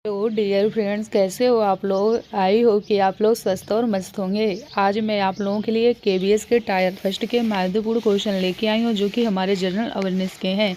तो dear friends, कैसे हो आप लोग। आई हो कि आप लोग स्वस्थ और मस्त होंगे। आज मैं आप लोगों के लिए केबीएस के टायर फर्स्ट के महत्वपूर्ण क्वेश्चन लेके आई हूँ, जो कि हमारे जनरल अवेयरनेस के हैं।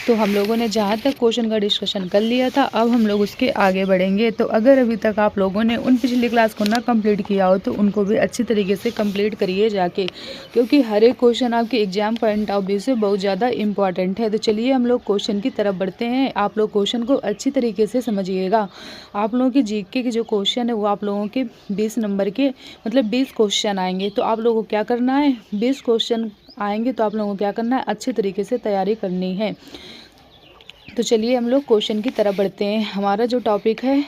तो हम लोगों ने जहाँ तक क्वेश्चन का डिस्कशन कर लिया था, अब हम लोग उसके आगे बढ़ेंगे। तो अगर अभी तक आप लोगों ने उन पिछली क्लास को ना कंप्लीट किया हो तो उनको भी अच्छी तरीके से कंप्लीट करिए जाके, क्योंकि हर एक क्वेश्चन आपके एग्जाम पॉइंट ऑफ व्यू से बहुत ज़्यादा इंपॉर्टेंट है। तो चलिए हम लोग क्वेश्चन की तरफ बढ़ते हैं। आप लोग क्वेश्चन को अच्छी तरीके से समझिएगा। आप लोगों की जीके के जो क्वेश्चन है वो आप लोगों के 20 नंबर के मतलब 20 क्वेश्चन आएंगे। तो आप लोगों को क्या करना है, 20 क्वेश्चन आएंगे तो आप लोगों को क्या करना है, अच्छी तरीके से तैयारी करनी है। तो चलिए हम लोग क्वेश्चन की तरफ बढ़ते हैं। हमारा जो टॉपिक है,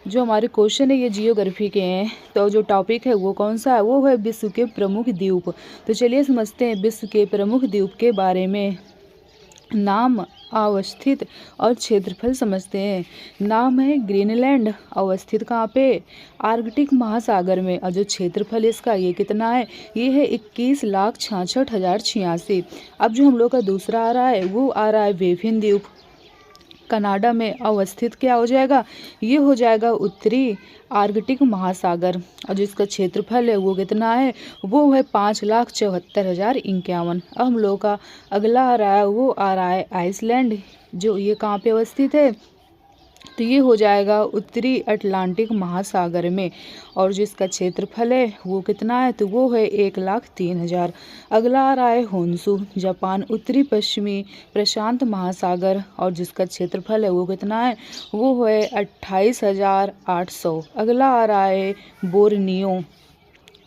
जो हमारे क्वेश्चन है, ये जियोग्राफी के हैं। तो जो टॉपिक है वो कौन सा है, वो है विश्व के प्रमुख द्वीप। तो चलिए समझते हैं विश्व के प्रमुख द्वीप के बारे में। नाम, अवस्थित और क्षेत्रफल समझते हैं। नाम है ग्रीनलैंड, अवस्थित कहाँ पे, आर्कटिक महासागर में। और जो क्षेत्रफल इसका ये कितना है, ये है 21,66,086। अब जो हम लोग का दूसरा आ रहा है वो आ रहा है बेफिन द्वीप, कनाडा में अवस्थित। क्या हो जाएगा, ये हो जाएगा उत्तरी आर्कटिक महासागर। और जिसका क्षेत्रफल है वो कितना है, वो है 5,74,051। अब हम लोग का अगला आ रहा है वो आ रहा है आइसलैंड, जो ये कहाँ पे अवस्थित है, तो ये हो जाएगा उत्तरी अटलांटिक महासागर में। और जिसका क्षेत्रफल है वो कितना है, तो वो है 1,03,000। अगला आ रहा है होन्शु, जापान, उत्तरी पश्चिमी प्रशांत महासागर। और जिसका क्षेत्रफल है वो कितना है, वो है 28,800। अगला आ रहा है बोर्नियो,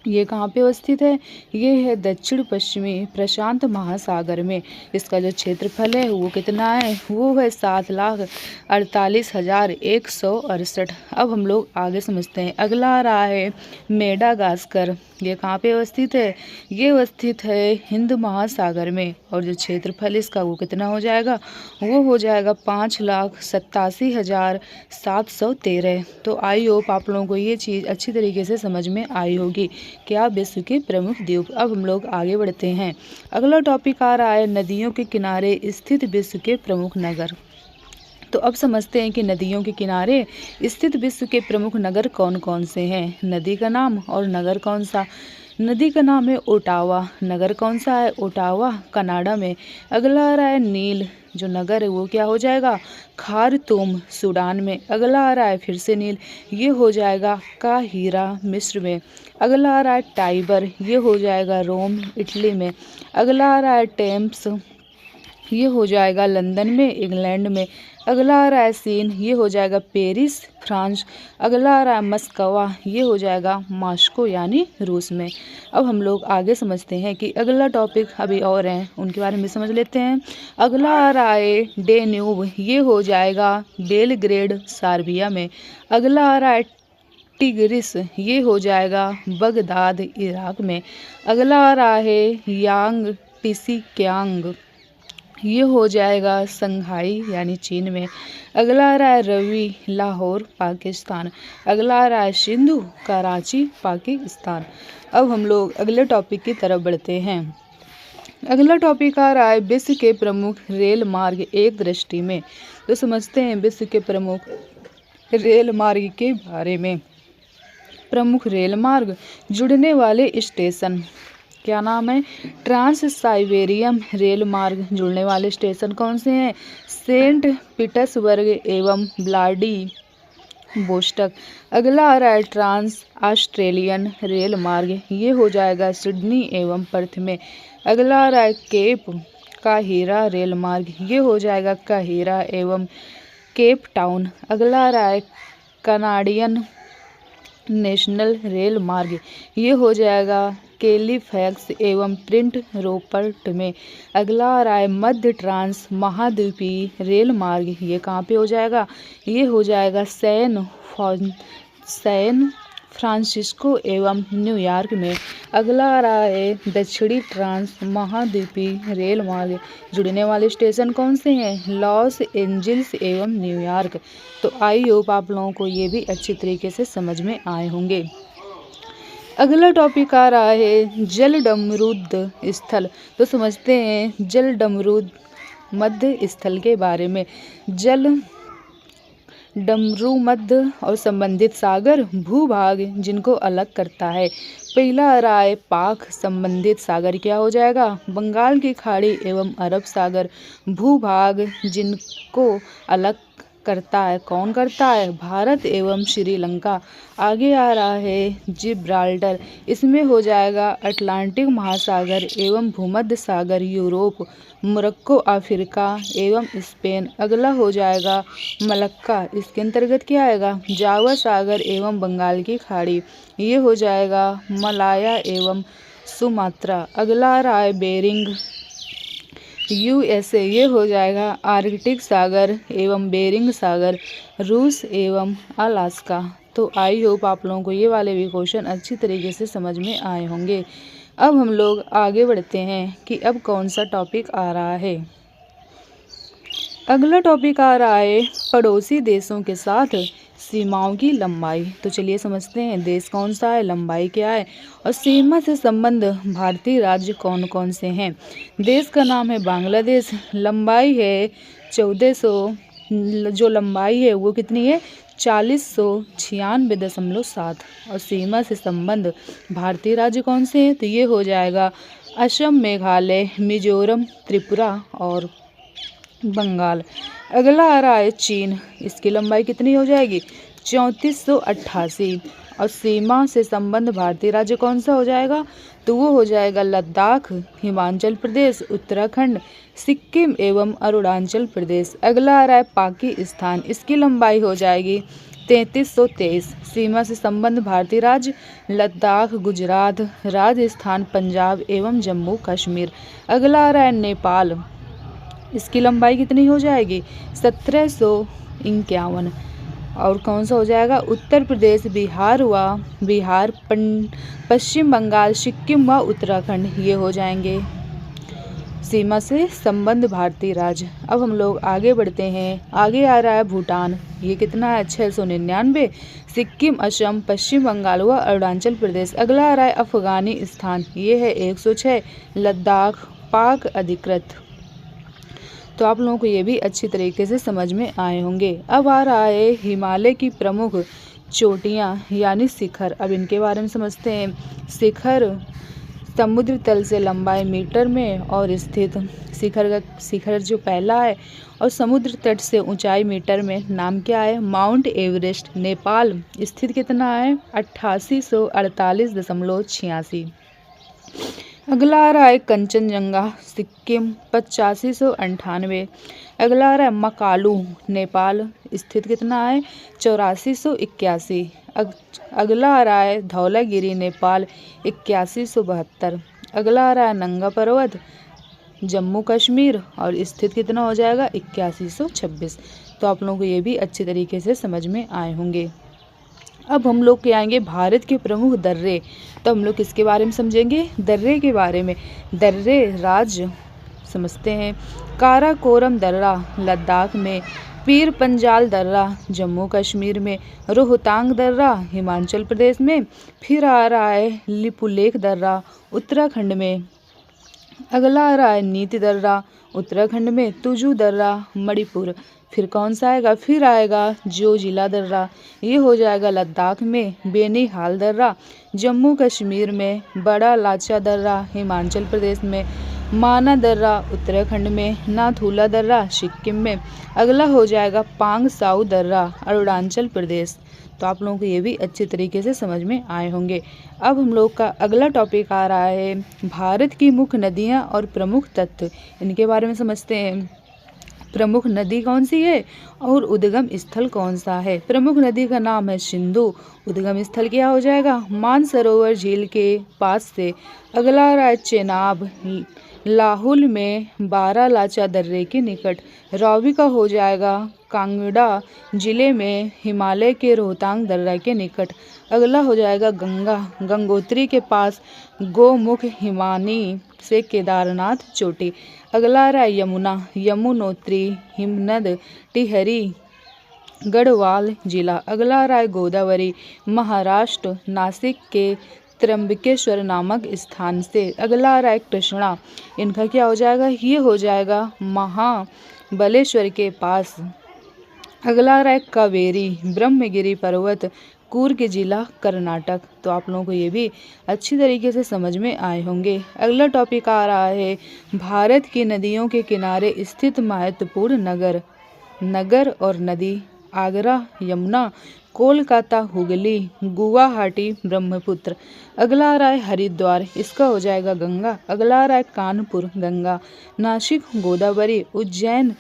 ये कहाँ पे अवस्थित है, ये है दक्षिण पश्चिमी प्रशांत महासागर में। इसका जो क्षेत्रफल है वो कितना है, वो है 7,48,168। अब हम लोग आगे समझते हैं। अगला आ रहा है मेडागास्कर, ये कहाँ पे अवस्थित है, ये अवस्थित है हिंद महासागर में। और जो क्षेत्रफल इसका वो कितना हो जाएगा, वो हो जाएगा 5,87,713। तो आई होप आप लोगों को ये चीज़ अच्छी तरीके से समझ में आई होगी, क्या विश्व के प्रमुख द्वीप। अब हम लोग आगे बढ़ते हैं। अगला टॉपिक आ रहा है नदियों के किनारे स्थित विश्व के प्रमुख नगर। तो अब समझते हैं कि नदियों के किनारे स्थित विश्व के प्रमुख नगर कौन कौन से हैं। नदी का नाम और नगर कौन सा। नदी का नाम है ओटावा, नगर कौन सा है, ओटावा, कनाडा में। अगला आ रहा है नील, जो नगर है वो क्या हो जाएगा, खार्तूम, सूडान में। अगला आ रहा है फिर से नील, ये हो जाएगा काहिरा, मिस्र में। अगला आ रहा है टाइबर, ये हो जाएगा रोम, इटली में। अगला आ रहा है टेम्स, ये हो जाएगा लंदन में, इंग्लैंड में। अगला आ रहा है सीन, ये हो जाएगा पेरिस, फ्रांस। अगला आ रहा है मस्कवा, ये हो जाएगा मॉस्को यानी रूस में। अब हम लोग आगे समझते हैं कि अगला टॉपिक अभी और हैं, उनके बारे में समझ लेते हैं। अगला आ रहा है डेन्यूब, ये हो जाएगा बेलग्रेड, सर्बिया में। अगला आ रहा है टिग्रिस, ये हो जाएगा बगदाद, इराक में। अगला आ रहा है यांग टीसी क्यांग, ये हो जाएगा संघाई यानी चीन में। अगला आ रहा है रवि, लाहौर, पाकिस्तान। अगला आ रहा है सिंधु, कराची, पाकिस्तान। अब हम लोग अगले टॉपिक की तरफ बढ़ते हैं। अगला टॉपिक आ रहा है विश्व के प्रमुख रेल मार्ग एक दृष्टि में। तो समझते हैं विश्व के प्रमुख रेल मार्ग के बारे में। प्रमुख रेल मार्ग, जुड़ने वाले स्टेशन, क्या नाम है, ट्रांस साइबेरियन रेल मार्ग। जुड़ने वाले स्टेशन कौन से हैं, सेंट पीटर्सबर्ग एवं व्लाडी बोस्टक। अगला आ रहा है ट्रांस ऑस्ट्रेलियन रेल मार्ग, ये हो जाएगा सिडनी एवं पर्थ में। अगला आ रहा है केप काहिरा रेल मार्ग, ये हो जाएगा काहिरा एवं केप टाउन। अगला आ रहा है कनाडियन नेशनल रेल मार्ग, ये हो जाएगा कैलिफैक्स एवं प्रिंट रोपर्ट में। अगला आ रहा है मध्य ट्रांस महाद्वीपीय रेल मार्ग, ये कहाँ पे हो जाएगा, ये हो जाएगा सैन फ्रांसिस्को एवं न्यूयॉर्क में। अगला आ रहा है दक्षिणी ट्रांस महाद्वीपीय रेल मार्ग, जुड़ने वाले स्टेशन कौन से हैं, लॉस एंजल्स एवं न्यूयॉर्क। तो आई होप आप लोगों को ये भी अच्छी तरीके से समझ में आए होंगे। अगला टॉपिक आ रहा है जलडमरुद स्थल। तो समझते हैं जलडमरुद मध्य स्थल के बारे में। जल डमरू मध्य और संबंधित सागर भूभाग जिनको अलग करता है। पहला आ रहा है पाक संबंधित सागर क्या हो जाएगा, बंगाल की खाड़ी एवं अरब सागर भूभाग जिनको अलग करता है। कौन करता है, भारत एवं श्रीलंका। आगे आ रहा है जिब्राल्टर, इसमें हो जाएगा अटलांटिक महासागर एवं भूमध्य सागर यूरोप, मोरक्को अफ्रीका एवं स्पेन। अगला हो जाएगा मलक्का, इसके अंतर्गत क्या आएगा, जावा सागर एवं बंगाल की खाड़ी, ये हो जाएगा मलाया एवं सुमात्रा। अगला आ रहा है बेरिंग यूएसए, ये हो जाएगा आर्कटिक सागर एवं बेरिंग सागर रूस एवं अलास्का। तो आई होप आप लोगों को ये वाले भी क्वेश्चन अच्छी तरीके से समझ में आए होंगे। अब हम लोग आगे बढ़ते हैं कि अब कौन सा टॉपिक आ रहा है। अगला टॉपिक आ रहा है पड़ोसी देशों के साथ सीमाओं की लंबाई। तो चलिए समझते हैं देश कौन सा है, लंबाई क्या है और सीमा से संबंध भारतीय राज्य कौन कौन से हैं। देश का नाम है बांग्लादेश, लंबाई है 1400, जो लंबाई है वो कितनी है 4096.7 और सीमा से संबंध भारतीय राज्य कौन से हैं, तो ये हो जाएगा असम, मेघालय, मिजोरम, त्रिपुरा और बंगाल। अगला आ रहा है चीन, इसकी लंबाई कितनी हो जाएगी 3488 और सीमा से संबंध भारतीय राज्य कौन सा हो जाएगा, तो वो हो जाएगा लद्दाख, हिमाचल प्रदेश, उत्तराखंड, सिक्किम एवं अरुणाचल प्रदेश। अगला आ रहा है पाकिस्तान, इसकी लंबाई हो जाएगी 3323, सीमा से संबंध भारतीय राज्य लद्दाख, गुजरात, राजस्थान, पंजाब एवं जम्मू कश्मीर। अगला आ रहा है नेपाल, इसकी लंबाई कितनी हो जाएगी 1751 और कौन सा हो जाएगा उत्तर प्रदेश, बिहार हुआ, बिहार, पश्चिम बंगाल, सिक्किम व उत्तराखंड, ये हो जाएंगे सीमा से संबंध भारतीय राज्य। अब हम लोग आगे बढ़ते हैं। आगे आ रहा है भूटान, ये कितना है 699, सिक्किम, असम, पश्चिम बंगाल व अरुणाचल प्रदेश। अगला आ रहा है अफगानिस्तान, ये है 106, लद्दाख पाक अधिकृत। तो आप लोगों को ये भी अच्छी तरीके से समझ में आए होंगे। अब आ रहा है हिमालय की प्रमुख चोटियाँ यानी शिखर। अब इनके बारे में समझते हैं। शिखर समुद्र तल से लंबाई मीटर में और स्थित, शिखर जो पहला है और समुद्र तट से ऊंचाई मीटर में, नाम क्या है माउंट एवरेस्ट, नेपाल, स्थित कितना है 8848.86। अगला आ रहा है कंचनजंगा, सिक्किम, 8598। अगला आ रहा है मकालू, नेपाल, स्थित कितना है 8481। अगला आ रहा है धौलागिरी, नेपाल, 8172। अगला आ रहा है नंगा पर्वत, जम्मू कश्मीर और स्थित कितना हो जाएगा 8126। तो आप लोगों को ये भी अच्छी तरीके से समझ में आए होंगे। अब हम लोग क्या आएंगे भारत के प्रमुख दर्रे। तो हम लोग किसके बारे में समझेंगे, दर्रे के बारे में। दर्रे राज्य समझते हैं। काराकोरम दर्रा लद्दाख में, पीर पंजाल दर्रा जम्मू कश्मीर में, रोहतांग दर्रा हिमाचल प्रदेश में, फिर आ रहा है लिपुलेख दर्रा उत्तराखंड में। अगला आ रहा है नीति दर्रा उत्तराखंड में, तुजू दर्रा मणिपुर, फिर कौन सा आएगा, फिर आएगा जोजिला दर्रा, ये हो जाएगा लद्दाख में, बेनीहाल दर्रा जम्मू कश्मीर में, बड़ा लाचा दर्रा हिमाचल प्रदेश में, माना दर्रा उत्तराखंड में, नाथूला दर्रा सिक्किम में। अगला हो जाएगा पांग साउ दर्रा अरुणाचल प्रदेश। तो आप लोगों को ये भी अच्छे तरीके से समझ में आए होंगे। अब हम लोग का अगला टॉपिक आ रहा है भारत की मुख्य नदियाँ और प्रमुख तत्व, इनके बारे में समझते हैं। प्रमुख नदी कौन सी है और उद्गम स्थल कौन सा है। प्रमुख नदी का नाम है सिंधु, उद्गम स्थल क्या हो जाएगा मानसरोवर झील के पास से। अगला आ रहा है चेनाब, लाहुल में, बारालाचा दर्रे के निकट। रावी का हो जाएगा कांगड़ा जिले में, हिमालय के रोहतांग दर्रा के निकट। अगला हो जाएगा गंगा, गंगोत्री के पास, गोमुख हिमानी से केदारनाथ चोटी। अगला आ रहा है यमुना, यमुनोत्री, हिमनद, टिहरी, गढ़वाल जिला। अगला आ रहा है गोदावरी, महाराष्ट्र, नासिक के त्र्यंबकेश्वर नामक स्थान से। अगला आ रहा है कृष्णा, इनका क्या हो जाएगा, ये हो जाएगा महाबलेश्वर के पास। अगला आ रहा है कावेरी, ब्रह्मगिरी पर्वत, कूर्ग जिला कर्नाटक। तो आप लोगों को ये भी अच्छी तरीके से समझ में आए होंगे। अगला टॉपिक आ रहा है भारत की नदियों के किनारे स्थित महत्वपूर्ण नगर और नदी। आगरा यमुना, कोलकाता हुगली, गुवाहाटी ब्रह्मपुत्र। अगला आ रहा है हरिद्वार, इसका हो जाएगा गंगा। अगला आ रहा है कानपुर गंगा, नासिक गोदावरी, उज्जैन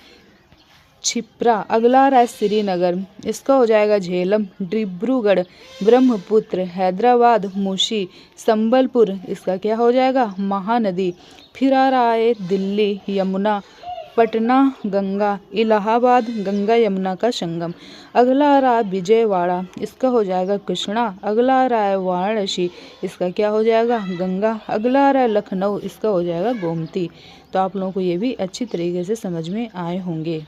क्षिप्रा। अगला आ रहा है श्रीनगर, इसका हो जाएगा झेलम, डिब्रूगढ़ ब्रह्मपुत्र, हैदराबाद मूसी, संबलपुर, इसका क्या हो जाएगा महानदी। फिर आ रहा है दिल्ली यमुना, पटना गंगा, इलाहाबाद गंगा यमुना का संगम। अगला आ रहा है विजयवाड़ा, इसका हो जाएगा कृष्णा। अगला आ रहा है वाराणसी, इसका क्या हो जाएगा गंगा। अगला आ रहा है लखनऊ, इसका हो जाएगा गोमती। तो आप लोगों को ये भी अच्छी तरीके से समझ में आए होंगे।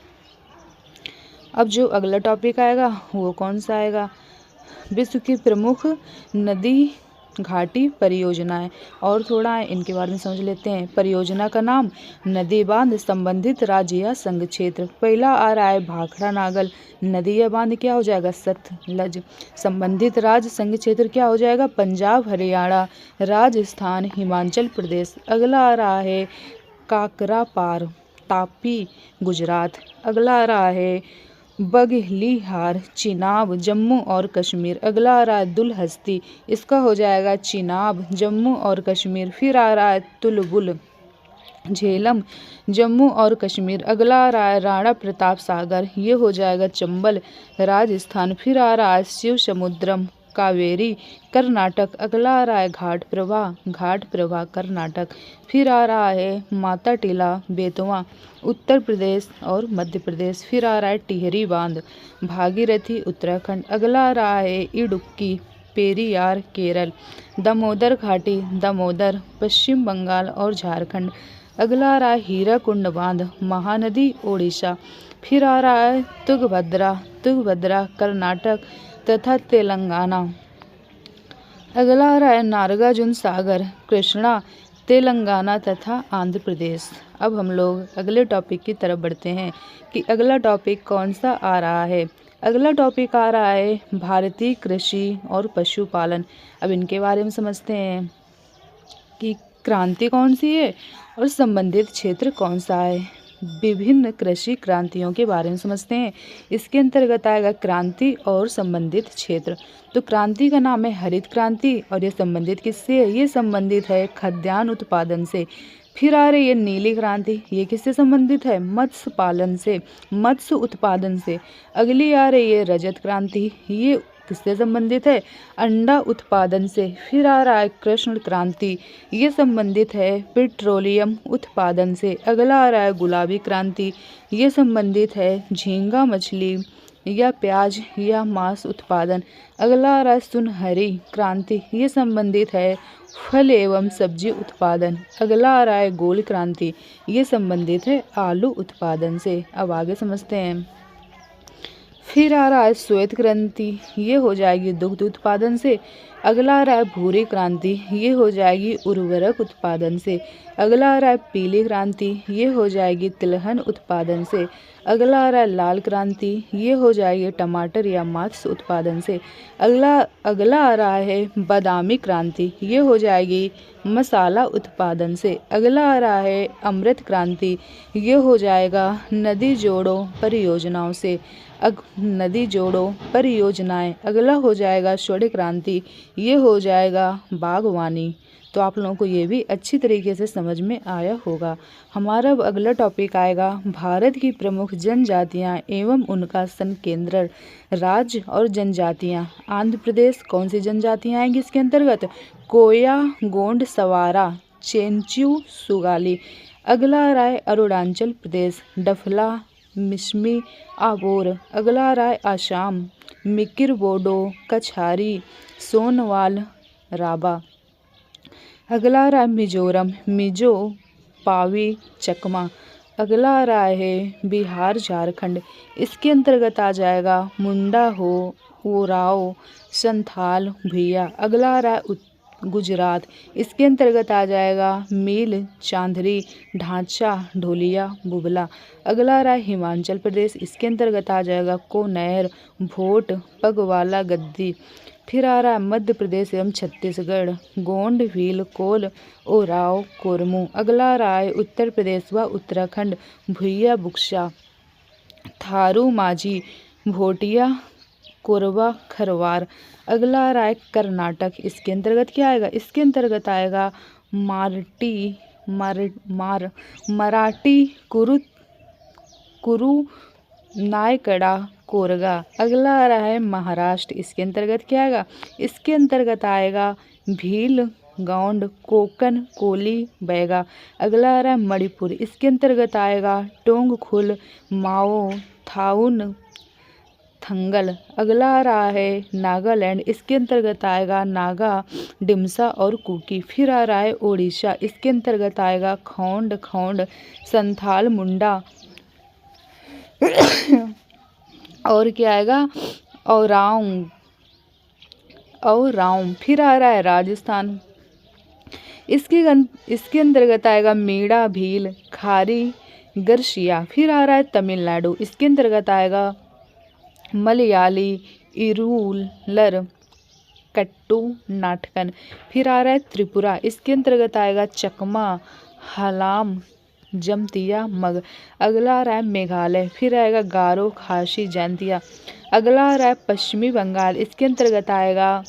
अब जो अगला टॉपिक आएगा वो कौन सा आएगा, विश्व की प्रमुख नदी घाटी परियोजनाएं। और थोड़ा इनके बारे में समझ लेते हैं। परियोजना का नाम, नदी बांध, संबंधित राज्य या संघ क्षेत्र। पहला आ रहा है भाखड़ा नागल, नदी या बांध क्या हो जाएगा सतलज। संबंधित राज्य संघ क्षेत्र क्या हो जाएगा पंजाब हरियाणा, राजस्थान हिमाचल प्रदेश। अगला आ रहा है काकरापार, तापी गुजरात। अगला आ रहा है बघेलिहार, चिनाब जम्मू और कश्मीर। अगला आ रहा है दुलहस्ती, इसका हो जाएगा चिनाब जम्मू और कश्मीर। फिर आ रहा है तुलबुल, झेलम जम्मू और कश्मीर। अगला आ रहा है राणा प्रताप सागर, ये हो जाएगा चंबल राजस्थान। फिर आ रहा है शिव समुद्रम, कावेरी कर्नाटक। अगला आ रहा है घाट प्रभा कर्नाटक। फिर आ रहा है माता टीला बेतवा उत्तर प्रदेश और मध्य प्रदेश। फिर आ रहा है टिहरी बांध, भागीरथी उत्तराखंड। अगला आ रहा है इडुक्की पेरियार केरल, दामोदर घाटी दामोदर पश्चिम बंगाल और झारखंड। अगला आ रहा है हीराकुंड बांध, महानदी ओडिशा। फिर आ रहा है तुंगभद्रा कर्नाटक तथा तेलंगाना। अगला आ रहा है नागार्जुन सागर, कृष्णा तेलंगाना तथा आंध्र प्रदेश। अब हम लोग अगले टॉपिक की तरफ बढ़ते हैं कि अगला टॉपिक कौन सा आ रहा है। अगला टॉपिक आ रहा है भारतीय कृषि और पशुपालन। अब इनके बारे में समझते हैं कि क्रांति कौन सी है और संबंधित क्षेत्र कौन सा है। विभिन्न कृषि क्रांतियों के बारे में समझते हैं। इसके अंतर्गत आएगा क्रांति और संबंधित क्षेत्र। तो क्रांति का नाम है हरित क्रांति और ये संबंधित किससे है, ये संबंधित है खाद्यान्न उत्पादन से। फिर आ रही है नीली क्रांति, ये किससे संबंधित है मत्स्य पालन से, मत्स्य उत्पादन से। अगली आ रही है रजत क्रांति, ये किससे संबंधित है अंडा उत्पादन से। फिर आ रहा है कृष्ण क्रांति, ये संबंधित है पेट्रोलियम उत्पादन से। अगला आ रहा है गुलाबी क्रांति, ये संबंधित है झींगा मछली या प्याज या मांस उत्पादन। अगला आ रहा है सुनहरी क्रांति, ये संबंधित है फल एवं सब्जी उत्पादन। अगला आ रहा है गोल क्रांति, ये संबंधित है आलू उत्पादन से। अब आगे समझते हैं। फिर आ रहा है श्वेत क्रांति, ये हो जाएगी दुग्ध उत्पादन से। अगला आ रहा है भूरी क्रांति, ये हो जाएगी उर्वरक उत्पादन से। अगला आ रहा है पीली क्रांति, ये हो जाएगी तिलहन उत्पादन से। अगला आ रहा है लाल क्रांति, ये हो जाएगी टमाटर या मत्स्य उत्पादन से। अगला आ रहा है बादामी क्रांति, ये हो जाएगी मसाला उत्पादन से। अगला आ रहा है अमृत क्रांति, ये हो जाएगा नदी जोड़ो परियोजनाओं से। नदी जोड़ो परियोजनाएं। अगला हो जाएगा स्वर्ण क्रांति, ये हो जाएगा बागवानी। तो आप लोगों को ये भी अच्छी तरीके से समझ में आया होगा। हमारा अब अगला टॉपिक आएगा भारत की प्रमुख जनजातियां एवं उनका संकेंद्रण राज्य और जनजातियां। आंध्र प्रदेश कौन सी जनजातियां आएंगी इसके अंतर्गत, कोया गोंड सवारा चेंचू सुगाली। अगला आ रहा है अरुणाचल प्रदेश डफला मिसमी आबोर। अगला आ रहा है आसाम मिकिर बोडो कछारी सोनवाल राबा। अगला आ रहा है मिजोरम मिजो पावी चकमा। अगला आ रहा है बिहार झारखंड, इसके अंतर्गत आ जाएगा मुंडा हो ओराओ संथाल भैया। अगला आ रहा है गुजरात। इसके अंतर्गत आ जाएगा मील, चांदरी, ढांचा, ढोलिया, बुबला। अगला रहा है हिमाचल प्रदेश। इसके अंतर्गत आ जाएगा कोनेर, भोट, पगवाला, गद्दी। फिर आ रहा है मध्य प्रदेश एवं छत्तीसगढ़, गोंड, भील, कोल, ओराव, कोरमू। अगला रहा है उत्तर प्रदेश व उत्तराखंड, भुइया, बुक्शा, थारू, माझी, भोटिया, कोरबा, खरवार। अगला रहा है कर्नाटक। इसके अंतर्गत क्या आएगा? इसके अंतर्गत आएगा मराठी, कुरु, नायकड़ा, कोरगा। अगला आ रहा है महाराष्ट्र। इसके अंतर्गत क्या आएगा? इसके अंतर्गत आएगा भील, गौंड, कोकन, कोली, बैगा। अगला आ रहा है मणिपुर। इसके अंतर्गत आएगा टोंगखुल, माओ, थाउन, थंगल। अगला आ रहा है नागालैंड। इसके अंतर्गत आएगा नागा, डिमसा और कुकी। फिर आ रहा है ओडिशा। इसके अंतर्गत आएगा खौंड, संथाल, मुंडा और क्या आएगा? औरांग। फिर आ रहा है राजस्थान। इसके अंतर्गत आएगा मीणा, भील, खारी, गरसिया। फिर आ रहा है तमिलनाडु। इसके अंतर्गत आएगा मलयाली, इरूलर, कट्टू, नाटकन। फिर आ रहा है त्रिपुरा। इसके अंतर्गत आएगा चकमा, हलाम, जमतिया, मग। अगला आ रहा है मेघालय। फिर आएगा गारो, खासी, जैंतिया। अगला आ रहा है पश्चिमी बंगाल। इसके अंतर्गत आएगा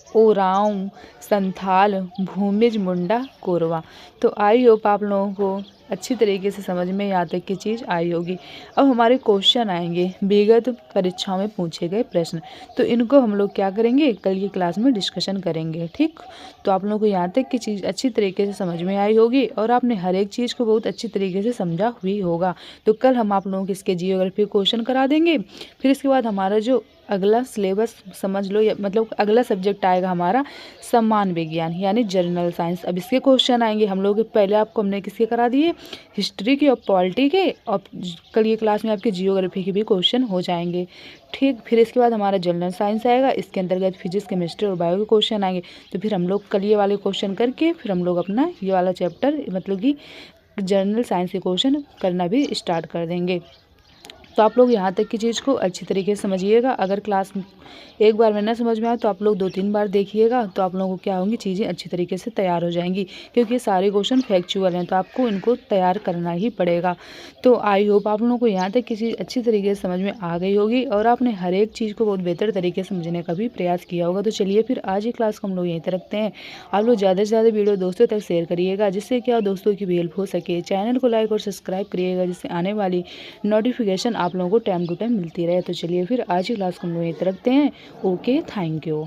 ओरांव, संथाल, भूमिज, मुंडा, कोरवा। तो आई होप आप लोगों को अच्छी तरीके से समझ में यहाँ तक की चीज़ आई होगी। अब हमारे क्वेश्चन आएंगे विगत परीक्षाओं में पूछे गए प्रश्न, तो इनको हम लोग क्या करेंगे? कल की क्लास में डिस्कशन करेंगे। ठीक, तो आप लोगों को यहाँ तक की चीज़ अच्छी तरीके से समझ में आई होगी और आपने हर एक चीज़ को बहुत अच्छी तरीके से समझा भी होगा। तो कल हम आप लोगों को इसके जियोग्राफी क्वेश्चन करा देंगे। फिर इसके बाद हमारा जो अगला सिलेबस समझ लो, या मतलब अगला सब्जेक्ट आएगा हमारा सम्मान विज्ञान यानी जनरल साइंस। अब इसके क्वेश्चन आएंगे हम लोग पहले आपको हमने किसके करा दिए? हिस्ट्री के और पॉलिटी के, और कल की क्लास में आपके जियोग्राफी के भी क्वेश्चन हो जाएंगे। ठीक, फिर इसके बाद हमारा जनरल साइंस आएगा। इसके अंतर्गत फिजिक्स, केमिस्ट्री और बायो के क्वेश्चन आएंगे। तो फिर हम लोग कल ये वाले क्वेश्चन करके फिर हम लोग अपना ये वाला चैप्टर मतलब कि जनरल साइंस के क्वेश्चन करना भी स्टार्ट कर देंगे। तो आप लोग यहाँ तक की चीज़ को अच्छी तरीके से समझिएगा। अगर क्लास एक बार में ना समझ में आए तो आप लोग 2-3 बार देखिएगा, तो आप लोगों को क्या होंगी, चीज़ें अच्छी तरीके से तैयार हो जाएंगी, क्योंकि ये सारे क्वेश्चन फैक्चुअल हैं तो आपको इनको तैयार करना ही पड़ेगा। तो आई होप आप लोगों को यहाँ तक की चीज़ अच्छी तरीके से समझ में आ गई होगी और आपने हर एक चीज़ को बहुत बेहतर तरीके से समझने का भी प्रयास किया होगा। तो चलिए फिर आज की क्लास को हम लोग यहीं तक रखते हैं। आप लोग ज़्यादा से ज़्यादा वीडियो दोस्तों तक शेयर करिएगा, जिससे क्या दोस्तों की भी हेल्प हो सके। चैनल को लाइक और सब्सक्राइब करिएगा, जिससे आने वाली नोटिफिकेशन आप लोगों को टाइम टू टाइम मिलती रहे। तो चलिए फिर आज की क्लास को हम लोग यहीं तक रखते हैं। Okay, thank you.